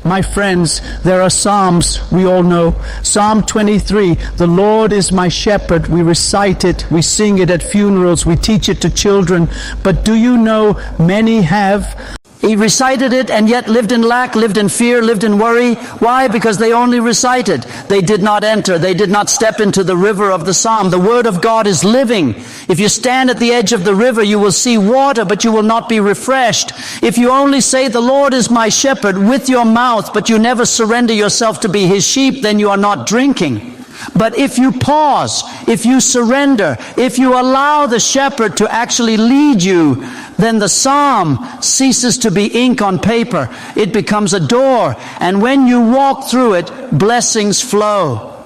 My friends, there are Psalms we all know. Psalm 23, the Lord is my shepherd. We recite it, we sing it at funerals, we teach it to children. But do you know many have? He recited it and yet lived in lack, lived in fear, lived in worry. Why? Because they only recited. They did not enter. They did not step into the river of the psalm. The word of God is living. If you stand at the edge of the river, you will see water, but you will not be refreshed. If you only say, the Lord is my shepherd with your mouth, but you never surrender yourself to be his sheep, then you are not drinking. But if you pause, if you surrender, if you allow the shepherd to actually lead you, then the psalm ceases to be ink on paper. It becomes a door. And when you walk through it, blessings flow.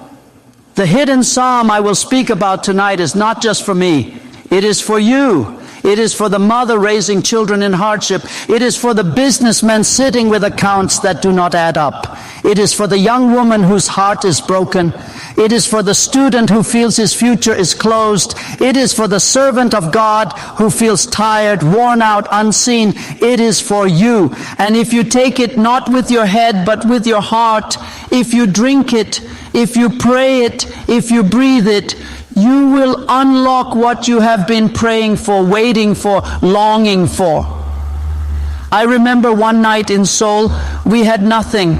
The hidden psalm I will speak about tonight is not just for me. It is for you. It is for the mother raising children in hardship. It is for the businessman sitting with accounts that do not add up. It is for the young woman whose heart is broken. It is for the student who feels his future is closed. It is for the servant of God who feels tired, worn out, unseen. It is for you. And if you take it not with your head but with your heart, if you drink it, if you pray it, if you breathe it, you will unlock what you have been praying for, waiting for, longing for. I remember one night in Seoul, we had nothing.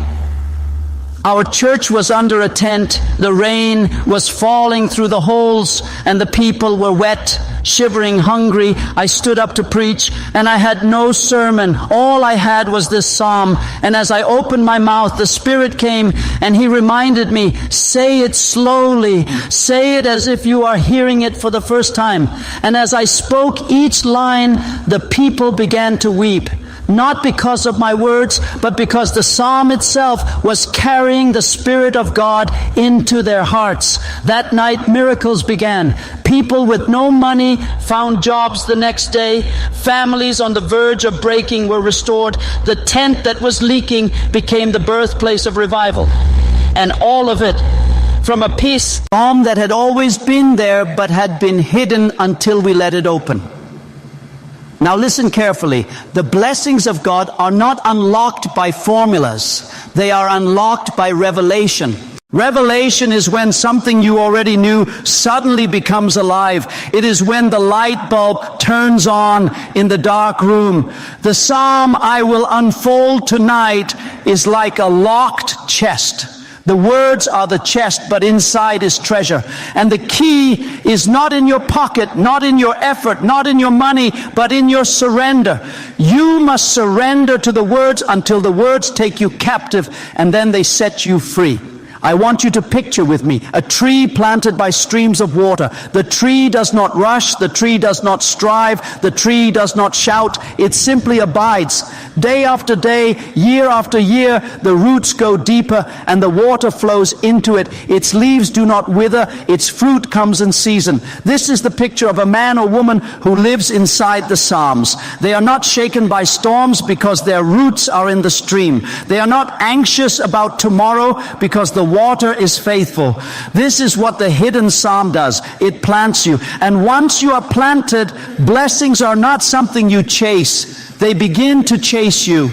Our church was under a tent. The rain was falling through the holes, and the people were wet, shivering, hungry. I stood up to preach, and I had no sermon. All I had was this psalm. And as I opened my mouth, the Spirit came, and He reminded me, say it slowly. Say it as if you are hearing it for the first time. And as I spoke each line, the people began to weep. Not because of my words, but because the psalm itself was carrying the Spirit of God into their hearts. That night, miracles began. People with no money found jobs the next day. Families on the verge of breaking were restored. The tent that was leaking became the birthplace of revival. And all of it from a piece psalm that had always been there, but had been hidden until we let it open. Now listen carefully. The blessings of God are not unlocked by formulas. They are unlocked by revelation. Revelation is when something you already knew suddenly becomes alive. It is when the light bulb turns on in the dark room. The psalm I will unfold tonight is like a locked chest. The words are the chest, but inside is treasure. And the key is not in your pocket, not in your effort, not in your money, but in your surrender. You must surrender to the words until the words take you captive, and then they set you free. I want you to picture with me a tree planted by streams of water. The tree does not rush, the tree does not strive, the tree does not shout. It simply abides. Day after day, year after year, the roots go deeper and the water flows into it. Its leaves do not wither, its fruit comes in season. This is the picture of a man or woman who lives inside the Psalms. They are not shaken by storms because their roots are in the stream. They are not anxious about tomorrow because the water is faithful. This is what the hidden psalm does. It plants you. And once you are planted, blessings are not something you chase. They begin to chase you.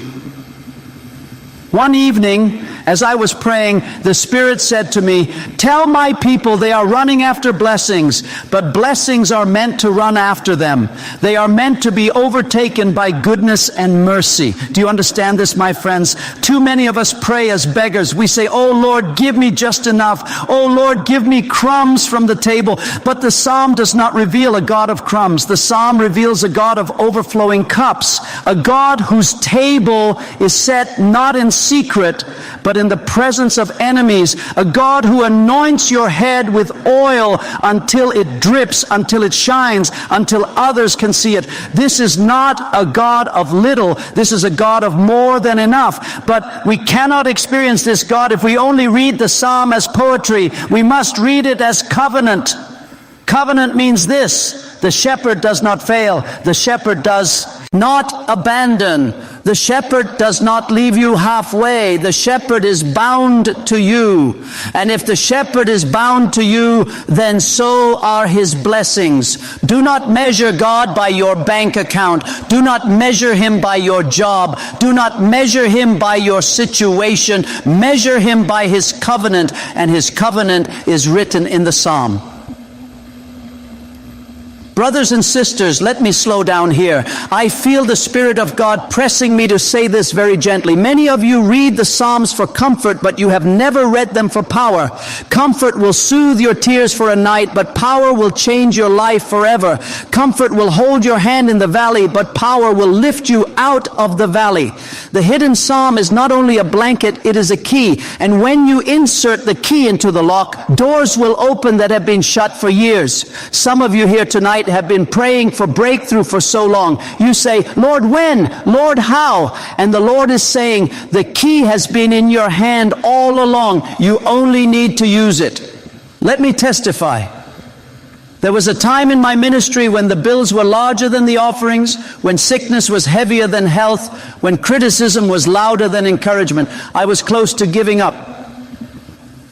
One evening, as I was praying, the Spirit said to me, tell my people they are running after blessings, but blessings are meant to run after them. They are meant to be overtaken by goodness and mercy. Do you understand this, my friends? Too many of us pray as beggars. We say, oh Lord, give me just enough. Oh Lord, give me crumbs from the table. But the psalm does not reveal a God of crumbs. The psalm reveals a God of overflowing cups, a God whose table is set not in secret, but in the presence of enemies, a God who anoints your head with oil until it drips, until it shines, until others can see it. This is not a God of little. This is a God of more than enough. But we cannot experience this God if we only read the psalm as poetry. We must read it as covenant. Covenant means this: the shepherd does not fail. The shepherd does not abandon. The shepherd does not leave you halfway. The shepherd is bound to you. And if the shepherd is bound to you, then so are his blessings. Do not measure God by your bank account. Do not measure him by your job. Do not measure him by your situation. Measure him by his covenant. And his covenant is written in the Psalm. Brothers and sisters, let me slow down here. I feel the Spirit of God pressing me to say this very gently. Many of you read the Psalms for comfort, but you have never read them for power. Comfort will soothe your tears for a night, but power will change your life forever. Comfort will hold your hand in the valley, but power will lift you out of the valley. The hidden psalm is not only a blanket, it is a key. And when you insert the key into the lock, doors will open that have been shut for years. Some of you here tonight have been praying for breakthrough for so long. You say, Lord, when? Lord, how? And the Lord is saying, the key has been in your hand all along. You only need to use it. Let me testify. There was a time in my ministry when the bills were larger than the offerings, when sickness was heavier than health, when criticism was louder than encouragement. I was close to giving up.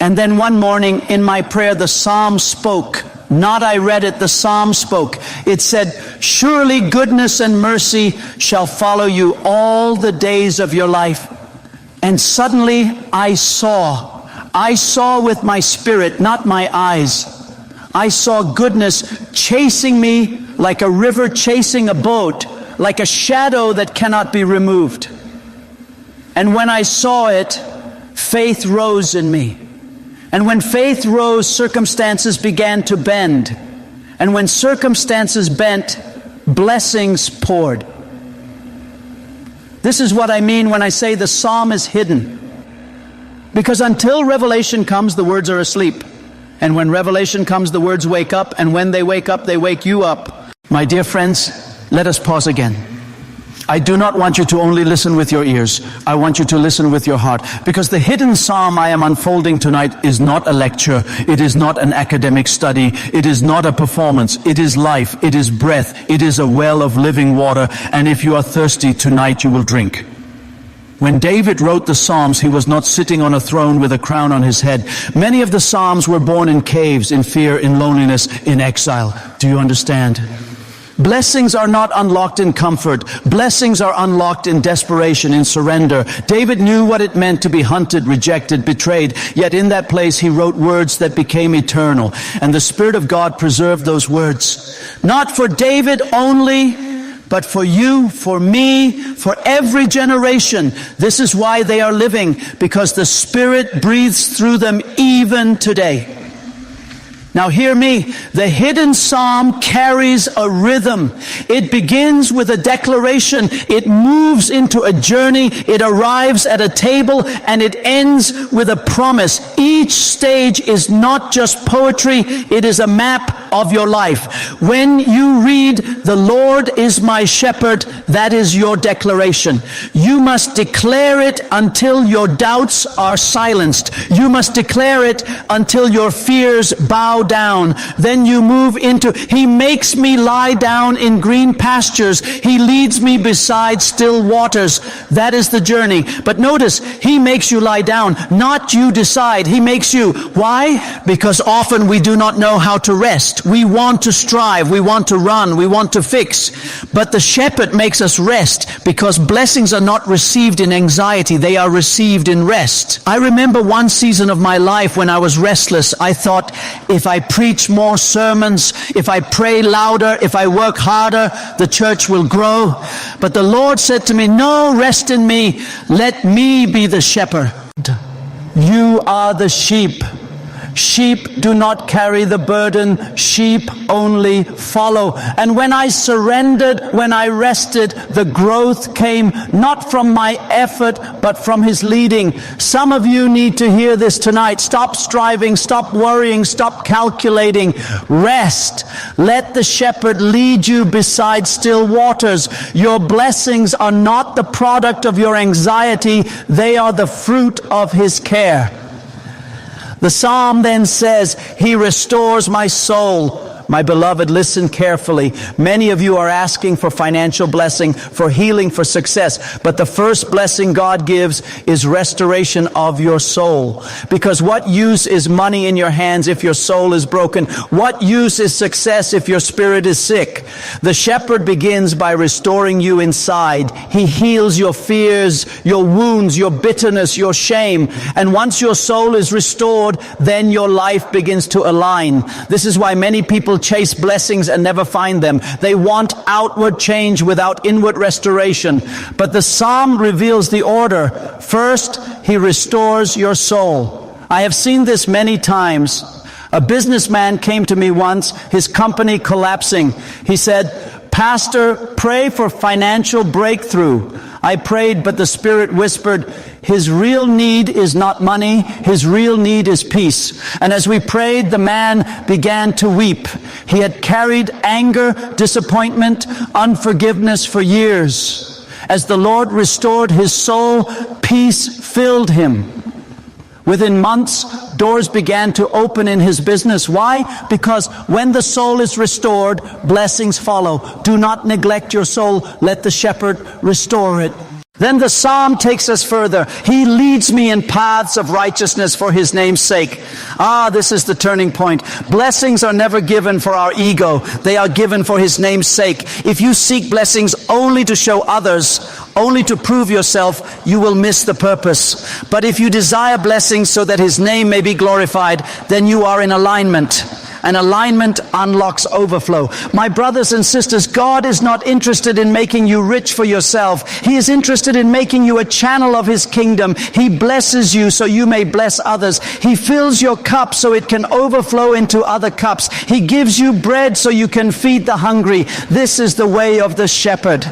And then one morning in my prayer, the Psalm spoke. Not I read it, the Psalm spoke. It said, surely goodness and mercy shall follow you all the days of your life. And suddenly I saw with my spirit, not my eyes. I saw goodness chasing me like a river chasing a boat, like a shadow that cannot be removed. And when I saw it, faith rose in me. And when faith rose, circumstances began to bend. And when circumstances bent, blessings poured. This is what I mean when I say the psalm is hidden. Because until revelation comes, the words are asleep. And when revelation comes, the words wake up. And when they wake up, they wake you up. My dear friends, let us pause again. I do not want you to only listen with your ears. I want you to listen with your heart. Because the hidden psalm I am unfolding tonight is not a lecture. It is not an academic study. It is not a performance. It is life. It is breath. It is a well of living water. And if you are thirsty, tonight you will drink. When David wrote the Psalms, he was not sitting on a throne with a crown on his head. Many of the Psalms were born in caves, in fear, in loneliness, in exile. Do you understand? Blessings are not unlocked in comfort. Blessings are unlocked in desperation, in surrender. David knew what it meant to be hunted, rejected, betrayed. Yet in that place he wrote words that became eternal. And the Spirit of God preserved those words. Not for David only, but for you, for me, for every generation. This is why they are living, because the Spirit breathes through them even today. Now hear me, the hidden psalm carries a rhythm. It begins with a declaration, it moves into a journey, it arrives at a table, and it ends with a promise. Each stage is not just poetry, it is a map of your life. When you read, the Lord is my shepherd, that is your declaration. You must declare it until your doubts are silenced. You must declare it until your fears bow down. Then you move into, He makes me lie down in green pastures. He leads me beside still waters. That is the journey. But notice, He makes you lie down, not you decide. He makes you. Why? Because often we do not know how to rest. We want to strive. We want to run. We want to fix. But the shepherd makes us rest, because blessings are not received in anxiety. They are received in rest. I remember one season of my life when I was restless. I thought, if I preach more sermons, if I pray louder, if I work harder, the church will grow. But the Lord said to me, no, rest in me. Let me be the shepherd. You are the sheep. Sheep do not carry the burden. Sheep only follow. And when I surrendered, when I rested, the growth came not from my effort, but from His leading. Some of you need to hear this tonight. Stop striving, stop worrying, stop calculating. Rest. Let the shepherd lead you beside still waters. Your blessings are not the product of your anxiety. They are the fruit of His care. The psalm then says, He restores my soul. My beloved, listen carefully. Many of you are asking for financial blessing, for healing, for success. But the first blessing God gives is restoration of your soul. Because what use is money in your hands if your soul is broken? What use is success if your spirit is sick? The shepherd begins by restoring you inside. He heals your fears, your wounds, your bitterness, your shame. And once your soul is restored, then your life begins to align. This is why many people chase blessings and never find them. They want outward change without inward restoration. But the Psalm reveals the order. First, he restores your soul. I have seen this many times. A businessman came to me once, his company collapsing. He said, "Pastor, pray for financial breakthrough." I prayed, but the Spirit whispered, his real need is not money, his real need is peace. And as we prayed, the man began to weep. He had carried anger, disappointment, unforgiveness for years. As the Lord restored his soul, peace filled him. Within months, doors began to open in his business. Why? Because when the soul is restored, blessings follow. Do not neglect your soul. Let the shepherd restore it. Then the Psalm takes us further. He leads me in paths of righteousness for his name's sake. This is the turning point. Blessings are never given for our ego. They are given for his name's sake. If you seek blessings only to show others, only to prove yourself, you will miss the purpose. But if you desire blessings so that his name may be glorified, then you are in alignment. And alignment unlocks overflow. My brothers and sisters, God is not interested in making you rich for yourself. He is interested in making you a channel of his kingdom. He blesses you so you may bless others. He fills your cup so it can overflow into other cups. He gives you bread so you can feed the hungry. This is the way of the shepherd.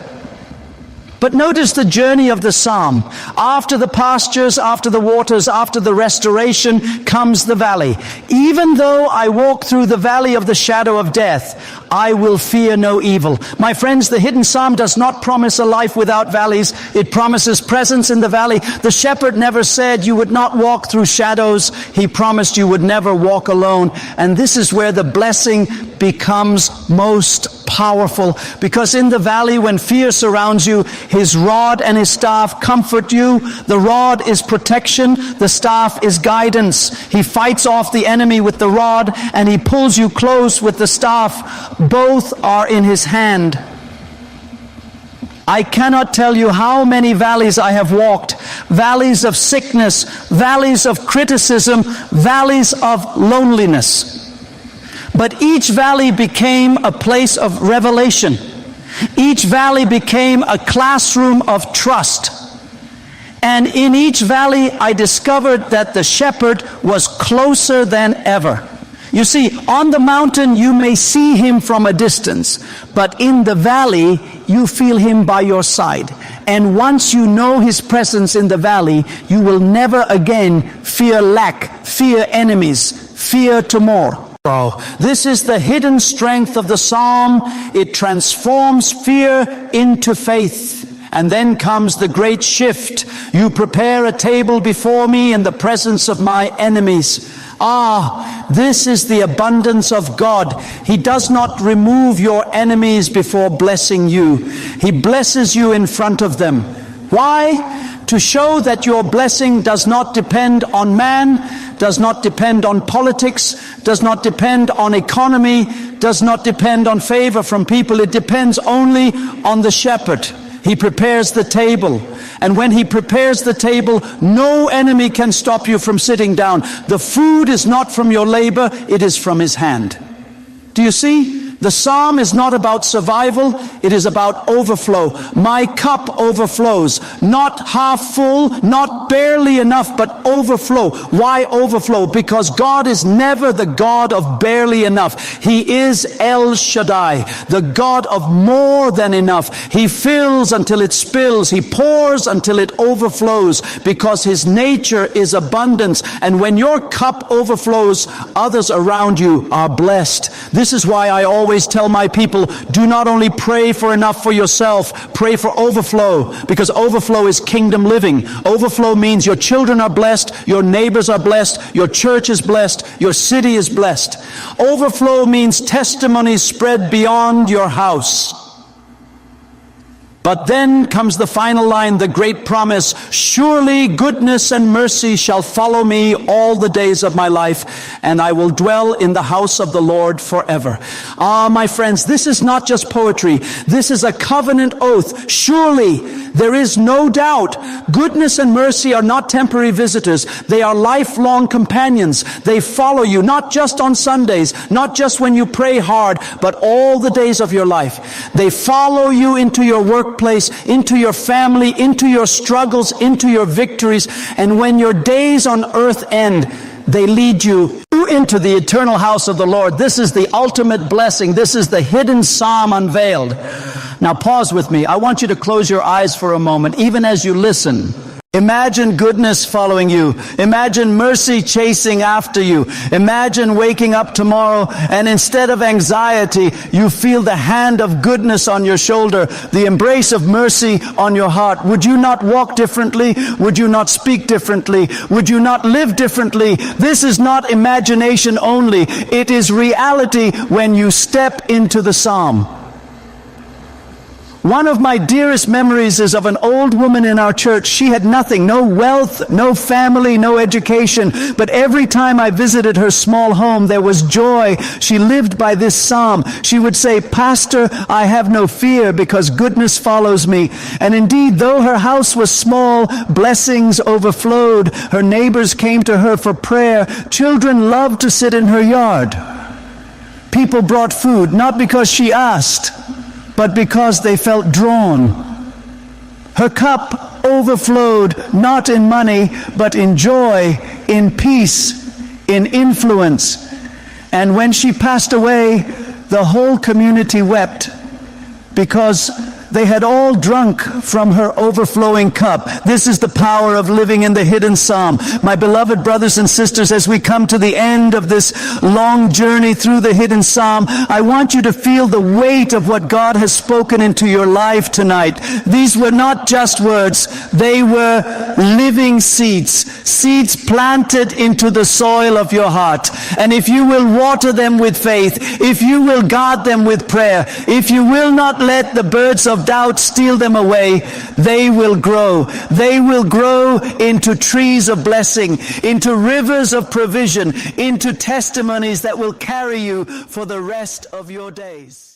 But notice the journey of the Psalm. After the pastures, after the waters, after the restoration comes the valley. Even though I walk through the valley of the shadow of death, I will fear no evil. My friends, the hidden Psalm does not promise a life without valleys. It promises presence in the valley. The shepherd never said you would not walk through shadows. He promised you would never walk alone. And this is where the blessing becomes most powerful, because in the valley, when fear surrounds you, his rod and his staff comfort you. The rod is protection, the staff is guidance. He fights off the enemy with the rod, and he pulls you close with the staff. Both are in his hand. I cannot tell you how many valleys I have walked. Valleys of sickness, valleys of criticism, valleys of loneliness. But each valley became a place of revelation. Each valley became a classroom of trust. And in each valley, I discovered that the shepherd was closer than ever. You see, on the mountain, you may see him from a distance, but in the valley, you feel him by your side. And once you know his presence in the valley, you will never again fear lack, fear enemies, fear tomorrow. This is the hidden strength of the Psalm. It transforms fear into faith. And then comes the great shift. You prepare a table before me in the presence of my enemies. This is the abundance of God. He does not remove your enemies before blessing you. He blesses you in front of them. Why? To show that your blessing does not depend on man, does not depend on politics, does not depend on economy, does not depend on favor from people. It depends only on the shepherd. He prepares the table. And when he prepares the table, no enemy can stop you from sitting down. The food is not from your labor, it is from his hand. Do you see? The Psalm is not about survival, it is about overflow. My cup overflows. Not half full, not barely enough, but overflow. Why overflow? Because God is never the God of barely enough. He is El Shaddai, the God of more than enough. He fills until it spills. He pours until it overflows, because his nature is abundance. And when your cup overflows, others around you are blessed. This is why I always always tell my people, do not only pray for enough for yourself, pray for overflow, because overflow is kingdom living. Overflow means your children are blessed, your neighbors are blessed, your church is blessed, your city is blessed. Overflow means testimonies spread beyond your house. But then comes the final line, the great promise, surely goodness and mercy shall follow me all the days of my life, and I will dwell in the house of the Lord forever. Ah, my friends, this is not just poetry. This is a covenant oath. Surely, there is no doubt, goodness and mercy are not temporary visitors. They are lifelong companions. They follow you, not just on Sundays, not just when you pray hard, but all the days of your life. They follow you into your workplace, into your family, into your struggles, into your victories. And when your days on earth end, they lead you into the eternal house of the Lord. This is the ultimate blessing. This is the hidden psalm unveiled. Now pause with me. I want you to close your eyes for a moment, even as you listen. Imagine goodness following you. Imagine mercy chasing after you. Imagine waking up tomorrow and instead of anxiety, you feel the hand of goodness on your shoulder, the embrace of mercy on your heart. Would you not walk differently? Would you not speak differently? Would you not live differently? This is not imagination only. It is reality when you step into the psalm. One of my dearest memories is of an old woman in our church. She had nothing, no wealth, no family, no education. But every time I visited her small home, there was joy. She lived by this psalm. She would say, Pastor, I have no fear because goodness follows me. And indeed, though her house was small, blessings overflowed. Her neighbors came to her for prayer. Children loved to sit in her yard. People brought food, not because she asked, but because they felt drawn. Her cup overflowed, not in money, but in joy, in peace, in influence. And when she passed away, the whole community wept because they had all drunk from her overflowing cup. This is the power of living in the hidden psalm. My beloved brothers and sisters, as we come to the end of this long journey through the hidden psalm, I want you to feel the weight of what God has spoken into your life tonight. These were not just words. They were living seeds. Seeds planted into the soil of your heart. And if you will water them with faith, if you will guard them with prayer, if you will not let the birds of doubt steal them away, they will grow. They will grow into trees of blessing, into rivers of provision, into testimonies that will carry you for the rest of your days.